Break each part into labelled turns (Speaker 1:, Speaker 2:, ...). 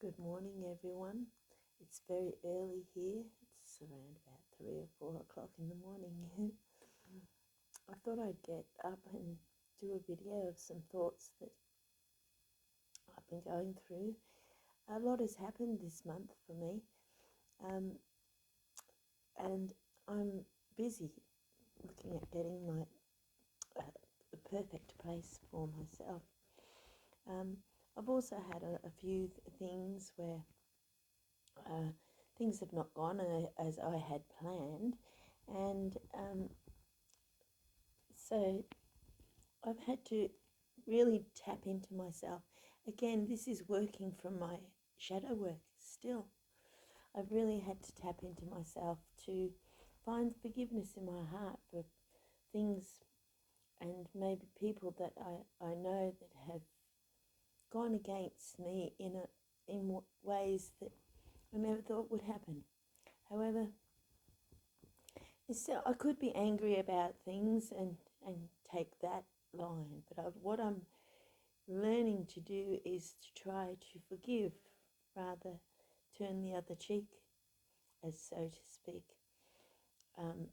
Speaker 1: Good morning, everyone. It's very early here. It's around about 3 or 4 o'clock in the morning. I thought I'd get up and do a video of some thoughts that I've been going through. A lot has happened this month for me, um, and I'm busy looking at getting the perfect place for myself. I've also had a few things where uh, things have not gone as I had planned, and so I've had to really tap into myself. Again, this is working from my shadow work still. I've really had to tap into myself to find forgiveness in my heart for things and maybe people that I know that have gone against me in ways that I never thought would happen. However, still, I could be angry about things and take that line, but what I'm learning to do is to try to forgive rather turn the other cheek, as so to speak. Um,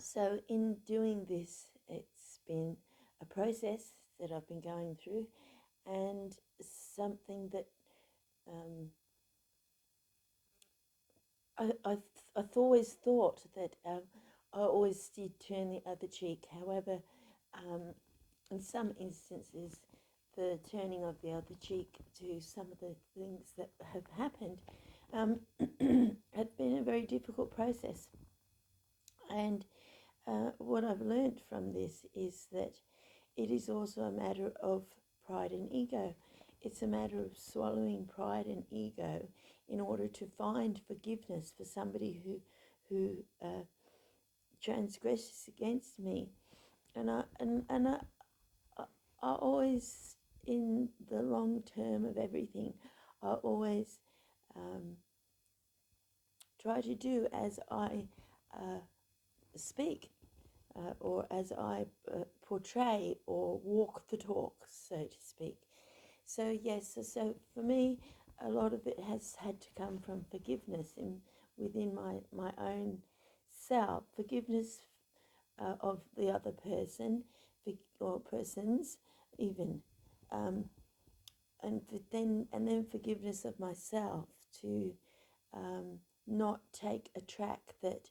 Speaker 1: so in doing this, it's been a process that I've been going through, and something that I've always thought that I always did turn the other cheek. However, in some instances, the turning of the other cheek to some of the things that have happened had been a very difficult process. And what I've learned from this is that it is also a matter of pride and ego. It's a matter of swallowing pride and ego in order to find forgiveness for somebody who transgresses against me. And I always, in the long term of everything, I always um, try to do as I speak, or as I portray or walk the talk, so to speak. So yes, so for me, a lot of it has had to come from forgiveness within my own self, forgiveness of the other person or persons even, um, and then forgiveness of myself to not take a track that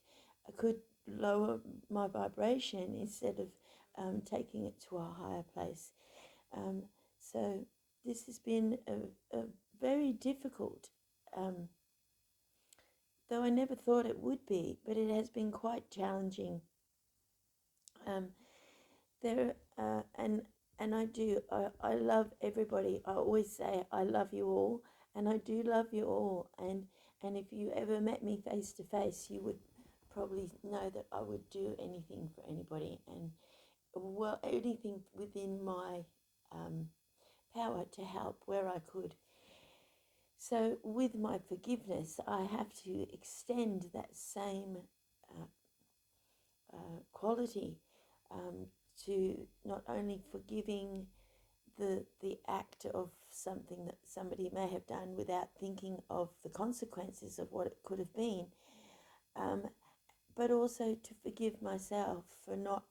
Speaker 1: could lower my vibration instead of taking it to a higher place. So this has been a very difficult, though I never thought it would be, but it has been quite challenging. Um, there and I love everybody. I always say I love you all, and I do love you all. And if you ever met me face to face, you would probably know that I would do anything for anybody, and well, anything within my power to help where I could. So with my forgiveness, I have to extend that same uh, quality, um, to not only forgiving the act of something that somebody may have done without thinking of the consequences of what it could have been, um, but also to forgive myself for not,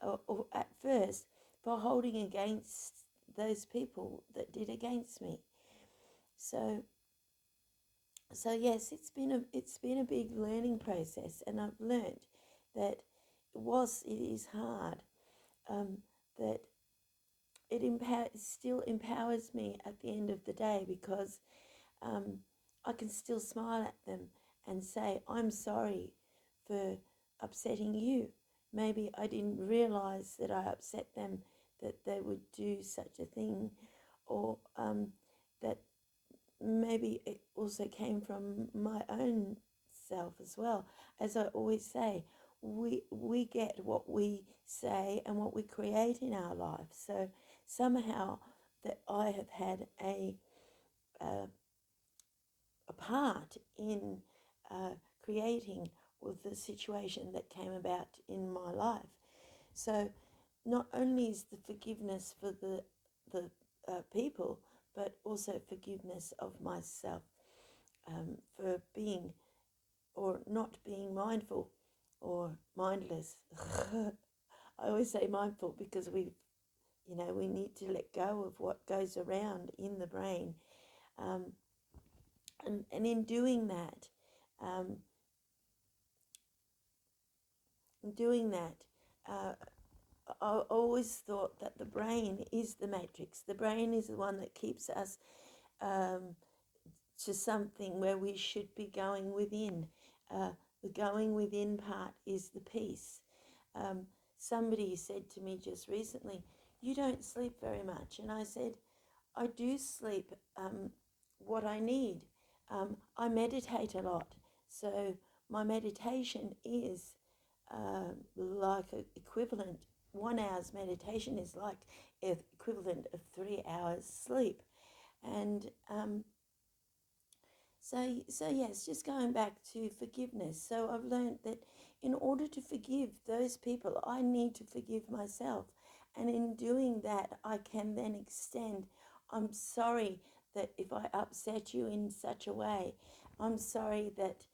Speaker 1: or at first, for holding against those people that did against me. So yes, it's been a big learning process, and I've learned that it is hard, um, that still empowers me at the end of the day, because I can still smile at them and say, I'm sorry for upsetting you. Maybe I didn't realize that I upset them, that they would do such a thing, or that maybe it also came from my own self as well. As I always say, we get what we say and what we create in our life. So somehow that I have had uh, a part in creating with the situation that came about in my life. So not only is the forgiveness for the people, but also forgiveness of myself for being or not being mindful or mindless. I always say mindful because we need to let go of what goes around in the brain. Um, and in doing that, um, uh, I always thought that the brain is the matrix. The brain is the one that keeps us um, to something where we should be going within. The going within part is the peace. Um, Somebody said to me just recently, "You don't sleep very much." And I said, "I do sleep what I need. I meditate a lot. So my meditation is like a equivalent. 1 hour's meditation is like equivalent of 3 hours sleep." And so yes, just going back to forgiveness. So I've learned that in order to forgive those people, I need to forgive myself. And in doing that, I can then extend, "I'm sorry that if I upset you in such a way. I'm sorry that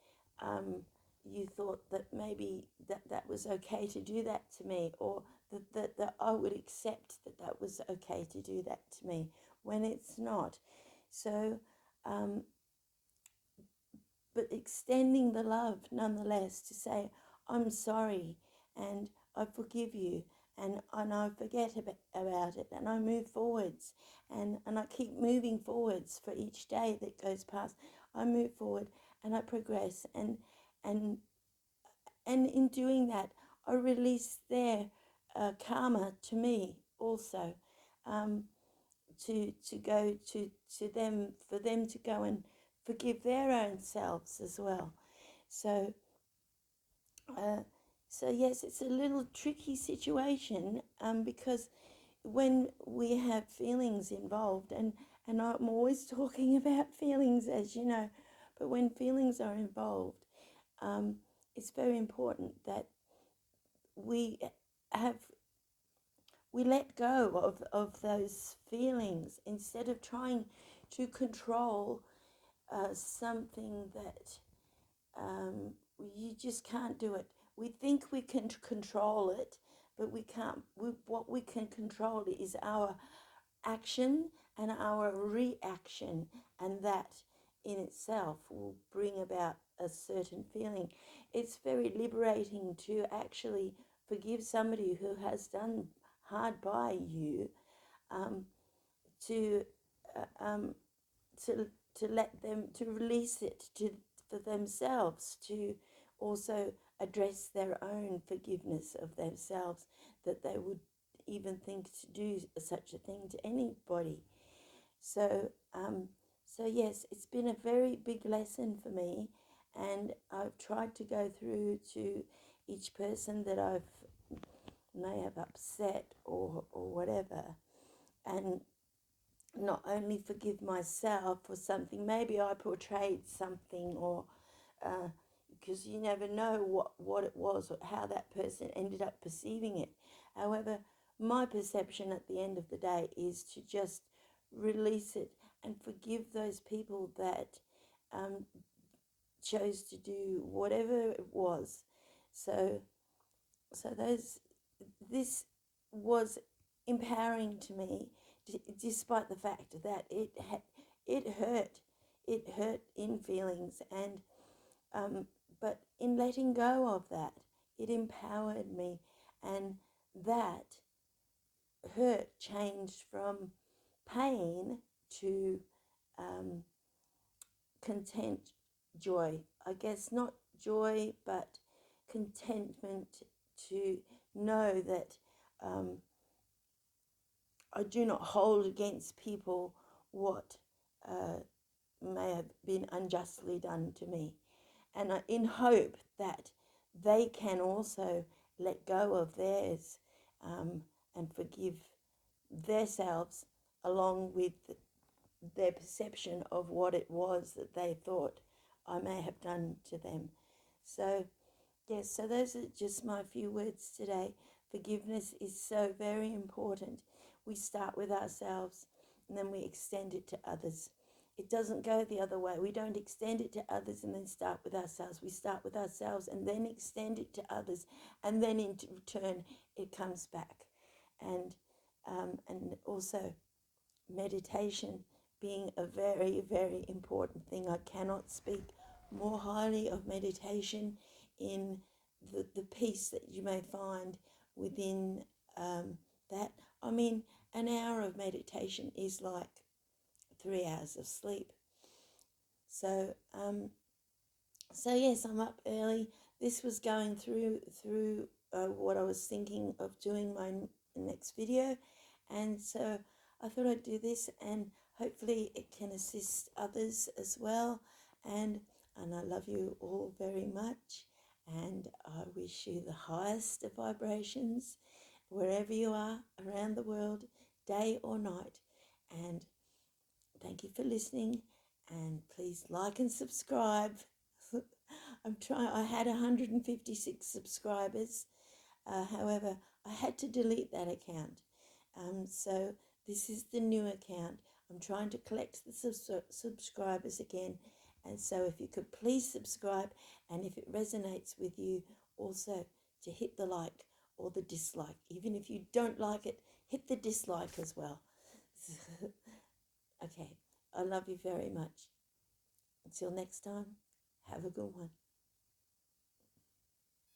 Speaker 1: you thought that maybe that was okay to do that to me, or that I would accept that was okay to do that to me when it's not." So but extending the love nonetheless to say, "I'm sorry and I forgive you, and I forget about it, and I move forwards, and I keep moving forwards for each day that goes past. I move forward and I progress, and and in doing that, I release their karma to me also, um, to go to them, for them to go and forgive their own selves as well. So uh, so yes, it's a little tricky situation because when we have feelings involved, and I'm always talking about feelings, as you know, but when feelings are involved, um, it's very important that we have we let go of those feelings instead of trying to control something that you just can't do it. We think we can control it, but we can't. What we can control is our action and our reaction, and that in itself will bring about a certain feeling. It's very liberating to actually forgive somebody who has done hard by you, um, to um, to let them, to release it to for themselves, to also address their own forgiveness of themselves, that they would even think to do such a thing to anybody. So so yes, it's been a very big lesson for me, and I've tried to go through to each person that I've may have upset or whatever, and not only forgive myself for something, maybe I portrayed something, or because you never know what it was or how that person ended up perceiving it. However, my perception at the end of the day is to just release it and forgive those people that chose to do whatever it was. So, this was empowering to me, despite the fact that it hurt, it hurt in feelings, and but in letting go of that, it empowered me, and that hurt changed from pain to um, content, joy. I guess not joy, but contentment, to know that um, I do not hold against people what may have been unjustly done to me. And in hope that they can also let go of theirs, and forgive themselves along with their perception of what it was that they thought I may have done to them. So, yes, so those are just my few words today. Forgiveness is so very important. We start with ourselves, and then we extend it to others. It doesn't go the other way. We don't extend it to others and then start with ourselves. We start with ourselves and then extend it to others, and then in return it comes back. And also meditation being a very, very important thing. I cannot speak more highly of meditation in the peace that you may find within that. I mean, an hour of meditation is like 3 hours of sleep. So, yes, I'm up early. This was going through what I was thinking of doing my next video, and so I thought I'd do this, and hopefully it can assist others as well. And I love you all very much, and I wish you the highest of vibrations wherever you are around the world, day or night. And thank you for listening, and please like and subscribe. I had 156 subscribers. However, I had to delete that account. So this is the new account. I'm trying to collect the subscribers again. And so if you could please subscribe, and if it resonates with you, also to hit the like or the dislike. Even if you don't like it, hit the dislike as well. Okay, I love you very much. Until next time, have a good one.